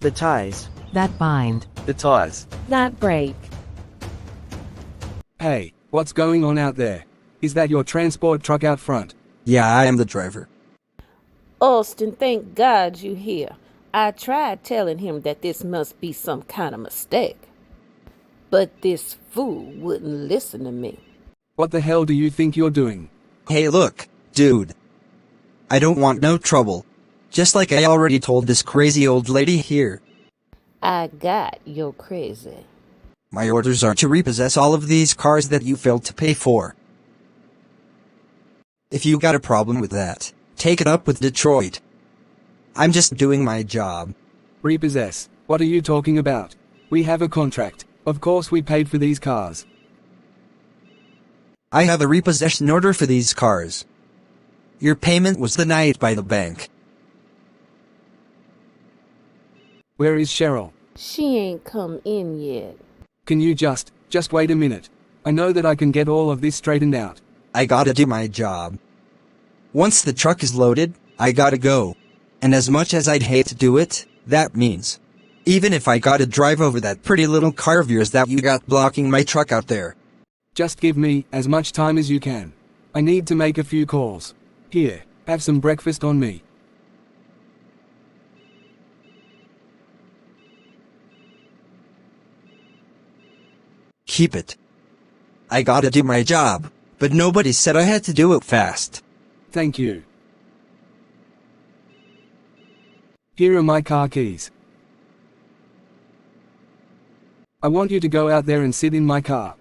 The ties. that bind, The ties. that break. Hey, what's going on out there? Is that your transport truck out front? Yeah, I am the driver. Austin, thank God you here. I tried telling him that this must be some kind of mistake. But this fool wouldn't listen to me. What the hell do you think you're doing? Hey look, dude. I don't want no trouble. Just like I already told this crazy old lady here. I got you're crazy. My orders are to repossess all of these cars that you failed to pay for. If you got a problem with that, take it up with Detroit. I'm just doing my job. Repossess? What are you talking about? We have a contract. Of course we paid for these cars. I have a repossession order for these cars. Your payment was denied by the bank. Where is Cheryl? She ain't come in yet. Can you just wait a minute? I know that I can get all of this straightened out. I gotta do my job. Once the truck is loaded, I gotta go. And as much as I'd hate to do it, that means. Even if I gotta drive over that pretty little car of yours that you got blocking my truck out there. Just give me as much time as you can. I need to make a few calls. Here, have some breakfast on me. Keep it. I gotta do my job, but nobody said I had to do it fast. Thank you. Here are my car keys. I want you to go out there and sit in my car.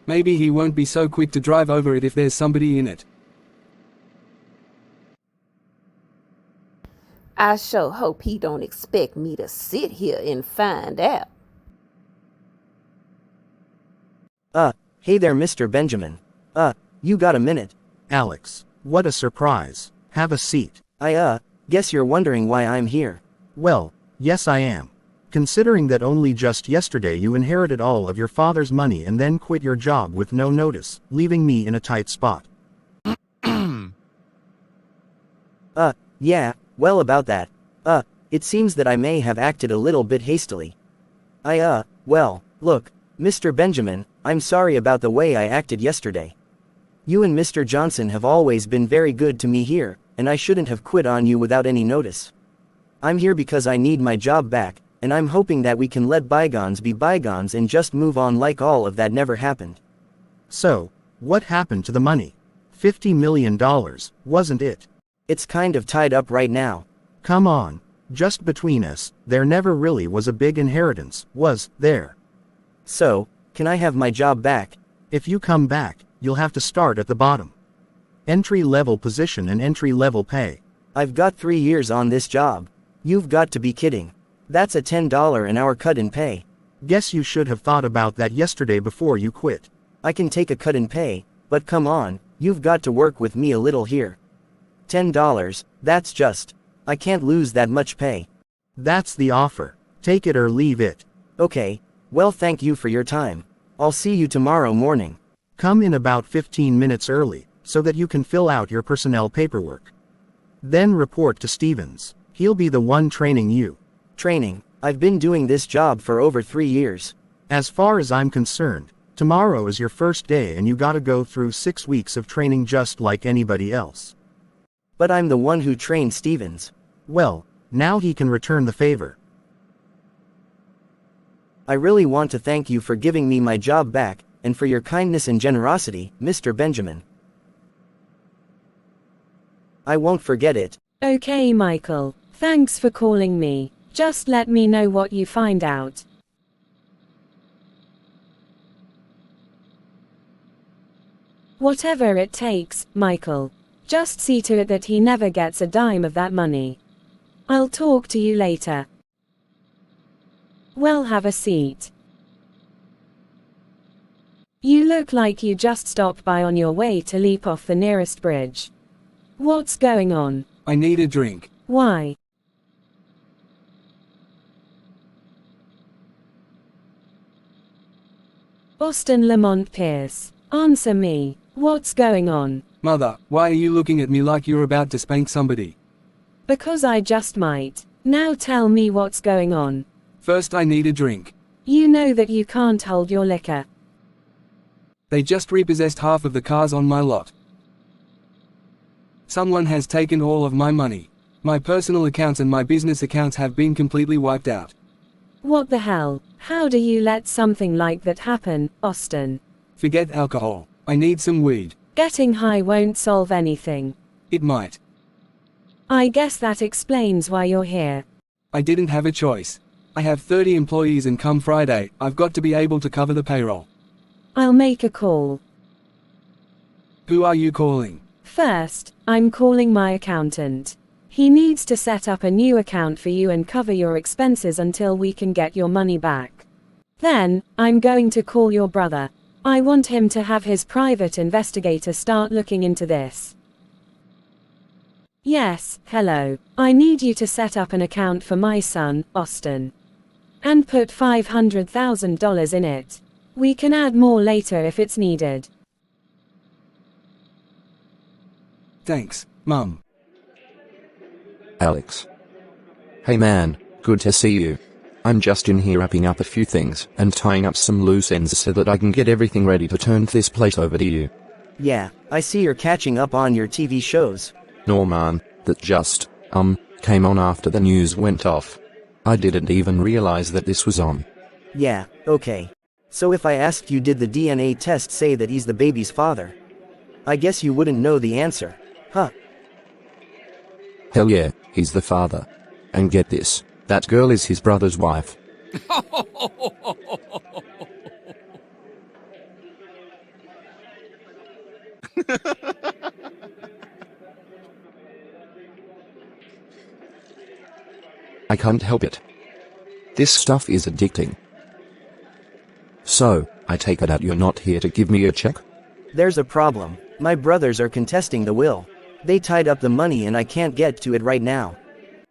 Maybe he won't be so quick to drive over it if there's somebody in it. I sure hope he don't expect me to sit here and find out. Hey there, Mr. Benjamin. You got a minute? Alex, what a surprise. Have a seat. Guess you're wondering why I'm here. Well, yes I am. Considering that only just yesterday you inherited all of your father's money and then quit your job with no notice, leaving me in a tight spot. Yeah, well about that. It seems that I may have acted a little bit hastily. Well, look, Mr. Benjamin, I'm sorry about the way I acted yesterday. You and Mr. Johnson have always been very good to me here, and I shouldn't have quit on you without any notice. I'm here because I need my job back, and I'm hoping that we can let bygones be bygones and just move on like all of that never happened. So, what happened to the money? $50 million, wasn't it? It's kind of tied up right now. Come on, just between us, there never really was a big inheritance, was there? So, can I have my job back? If you come back, you'll have to start at the bottom. Entry-level position and entry-level pay. I've got 3 years on this job. You've got to be kidding. That's a $10 an hour cut in pay. Guess you should have thought about that yesterday before you quit. I can take a cut in pay, but come on, you've got to work with me a little here. $10, that's just. I can't lose that much pay. That's the offer. Take it or leave it. Okay, well thank you for your time. I'll see you tomorrow morning. Come in about 15 minutes early, so that you can fill out your personnel paperwork. Then report to Stevens. He'll be the one training you. Training? I've been doing this job for over 3 years. As far as I'm concerned, tomorrow is your first day and you gotta go through 6 weeks of training just like anybody else. But I'm the one who trained Stevens. Well, now he can return the favor. I really want to thank you for giving me my job back, and for your kindness and generosity, Mr. Benjamin. I won't forget it. Okay, Michael. Thanks for calling me. Just let me know what you find out. Whatever it takes, Michael. Just see to it that he never gets a dime of that money. I'll talk to you later. Well, have a seat. You look like you just stopped by on your way to leap off the nearest bridge. What's going on? I need a drink. Why? Austin Lamont Pierce. Answer me. What's going on? Mother, why are you looking at me like you're about to spank somebody? Because I just might. Now tell me what's going on. First I need a drink. You know that you can't hold your liquor. They just repossessed half of the cars on my lot. Someone has taken all of my money. My personal accounts and my business accounts have been completely wiped out. What the hell? How do you let something like that happen, Austin? Forget alcohol. I need some weed. Getting high won't solve anything. It might. I guess that explains why you're here. I didn't have a choice. I have 30 employees and come Friday, I've got to be able to cover the payroll. I'll make a call. Who are you calling? First, I'm calling my accountant. He needs to set up a new account for you and cover your expenses until we can get your money back. Then, I'm going to call your brother. I want him to have his private investigator start looking into this. Yes, hello. I need you to set up an account for my son, Austin. And put $500,000 in it. We can add more later if it's needed. Thanks, Mum. Alex. Hey man, good to see you. I'm just in here wrapping up a few things and tying up some loose ends so that I can get everything ready to turn this place over to you. Yeah, I see you're catching up on your TV shows. No man, that just, came on after the news went off. I didn't even realize that this was on. Yeah, okay. So if I asked you, did the DNA test say that he's the baby's father? I guess you wouldn't know the answer, huh? Hell yeah, he's the father. And get this, that girl is his brother's wife. I can't help it. This stuff is addicting. So, I take it that you're not here to give me a check? There's a problem. My brothers are contesting the will. They tied up the money and I can't get to it right now.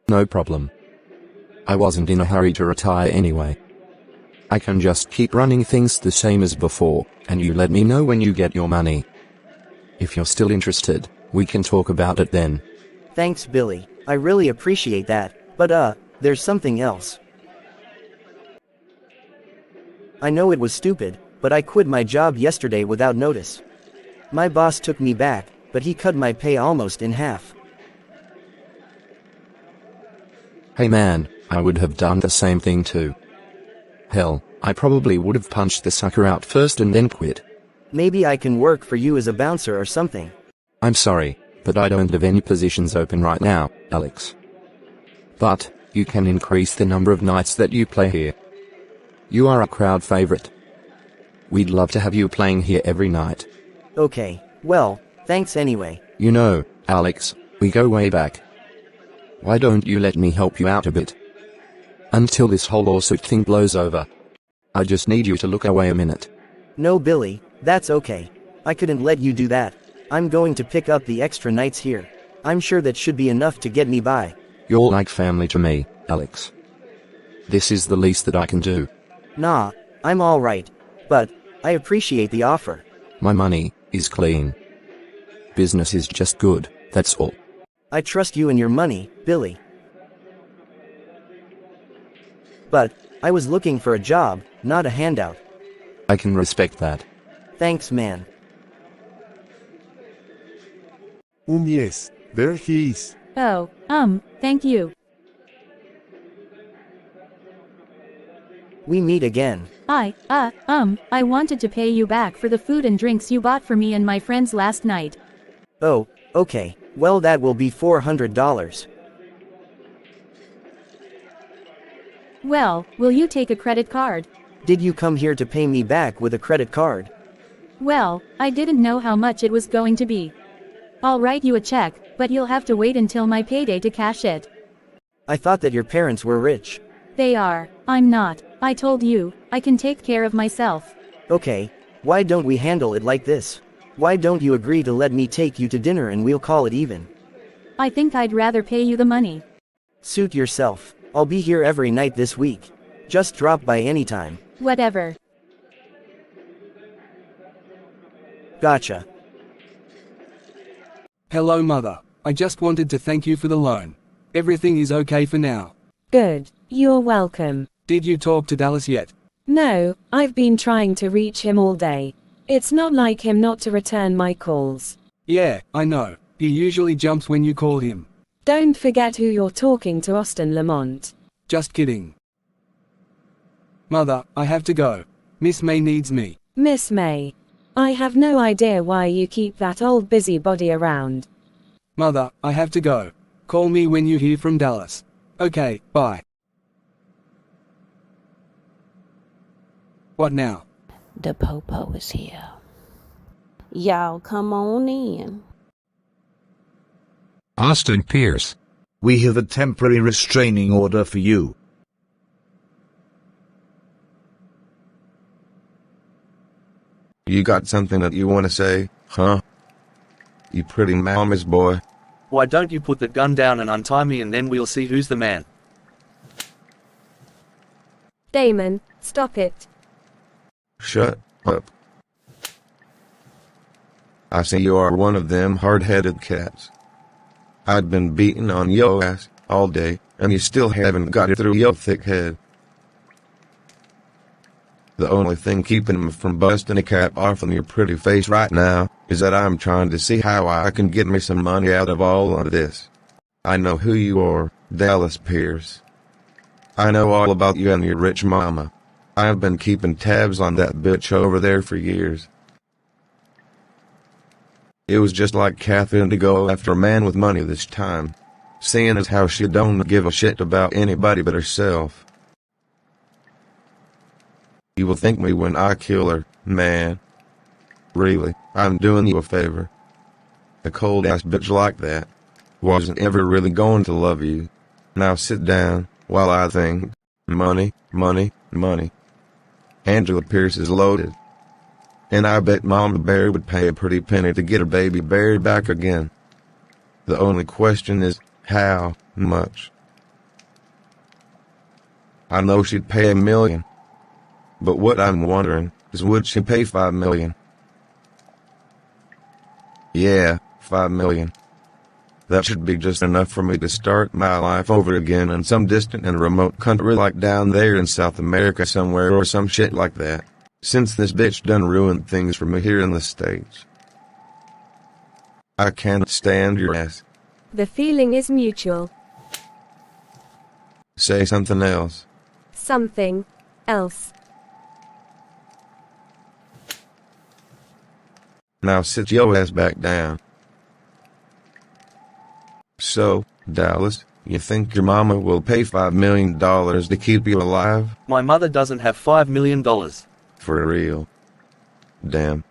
No problem. I wasn't in a hurry to retire anyway. I can just keep running things the same as before, and you let me know when you get your money. If you're still interested, we can talk about it then. Thanks, Billy. I really appreciate that, but there's something else. I know it was stupid, but I quit my job yesterday without notice. My boss took me back, but he cut my pay almost in half. Hey man, I would have done the same thing too. Hell, I probably would have punched the sucker out first and then quit. Maybe I can work for you as a bouncer or something. I'm sorry, but I don't have any positions open right now, Alex. But, you can increase the number of nights that you play here. You are a crowd favorite. We'd love to have you playing here every night. Okay, well, thanks anyway. You know, Alex, we go way back. Why don't you let me help you out a bit? Until this whole lawsuit thing blows over. I just need you to look away a minute. No, Billy, that's okay. I couldn't let you do that. I'm going to pick up the extra nights here. I'm sure that should be enough to get me by. You're like family to me, Alex. This is the least that I can do. Nah, I'm alright. But, I appreciate the offer. My money is clean. Business is just good, that's all. I trust you and your money, Billy. But, I was looking for a job, not a handout. I can respect that. Thanks, man. Yes, there he is. Oh, thank you. We meet again. I wanted to pay you back for the food and drinks you bought for me and my friends last night. Oh, okay. Well, that will be $400. Well, will you take a credit card? Did you come here to pay me back with a credit card? Well, I didn't know how much it was going to be. I'll write you a check, but you'll have to wait until my payday to cash it. I thought that your parents were rich. They are. I'm not. I told you, I can take care of myself. Okay, why don't we handle it like this? Why don't you agree to let me take you to dinner and we'll call it even? I think I'd rather pay you the money. Suit yourself. I'll be here every night this week. Just drop by anytime. Whatever. Gotcha. Hello, Mother. I just wanted to thank you for the loan. Everything is okay for now. Good. You're welcome. Did you talk to Dallas yet? No, I've been trying to reach him all day. It's not like him not to return my calls. Yeah, I know. He usually jumps when you call him. Don't forget who you're talking to, Austin Lamont. Just kidding. Mother, I have to go. Miss May needs me. Miss May. I have no idea why you keep that old busybody around. Mother, I have to go. Call me when you hear from Dallas. Okay, bye. What now? The popo is here. Y'all come on in. Austin Pierce. We have a temporary restraining order for you. You got something that you want to say, huh? You pretty mama's boy. Why don't you put the gun down and untie me, and then we'll see who's the man. Damon, stop it. Shut up. I see you are one of them hard-headed cats. I'd been beating on yo ass all day, and you still haven't got it through yo thick head. The only thing keeping me from busting a cap off on your pretty face right now is that I'm trying to see how I can get me some money out of all of this. I know who you are, Dallas Pierce. I know all about you and your rich mama. I've been keeping tabs on that bitch over there for years. It was just like Catherine to go after a man with money this time, seeing as how she don't give a shit about anybody but herself. You will thank me when I kill her, man. Really, I'm doing you a favor. A cold-ass bitch like that wasn't ever really going to love you. Now sit down, while I think. Money, money, money. Angela Pierce is loaded. And I bet Mama Bear would pay a pretty penny to get her baby Bear back again. The only question is, how much? I know she'd pay $1 million. But what I'm wondering is, would she pay $5 million? Yeah, $5 million. That should be just enough for me to start my life over again in some distant and remote country like down there in South America somewhere or some shit like that, since this bitch done ruined things for me here in the States. I can't stand your ass. The feeling is mutual. Say something else. Something else. Now sit your ass back down. So, Dallas, you think your mama will pay $5 million to keep you alive? My mother doesn't have $5 million. For real? Damn.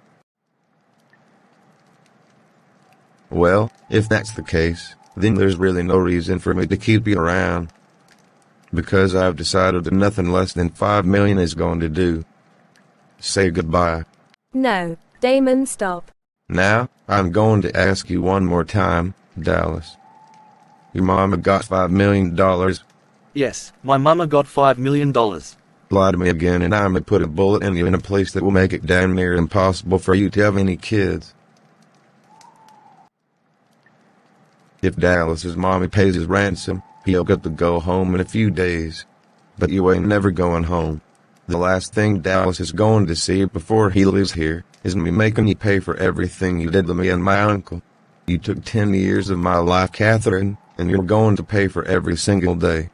Well, if that's the case, then there's really no reason for me to keep you around. Because I've decided that nothing less than $5 million is going to do. Say goodbye. No, Damon, stop. Now, I'm going to ask you one more time, Dallas. Your mama got $5 million. Yes, my mama got $5 million. Lie to me again and I'ma put a bullet in you in a place that will make it damn near impossible for you to have any kids. If Dallas's mommy pays his ransom, he'll get to go home in a few days. But you ain't never going home. The last thing Dallas is going to see before he leaves here is me making you pay for everything you did to me and my uncle. You took 10 years of my life, Catherine, and you're going to pay for every single day.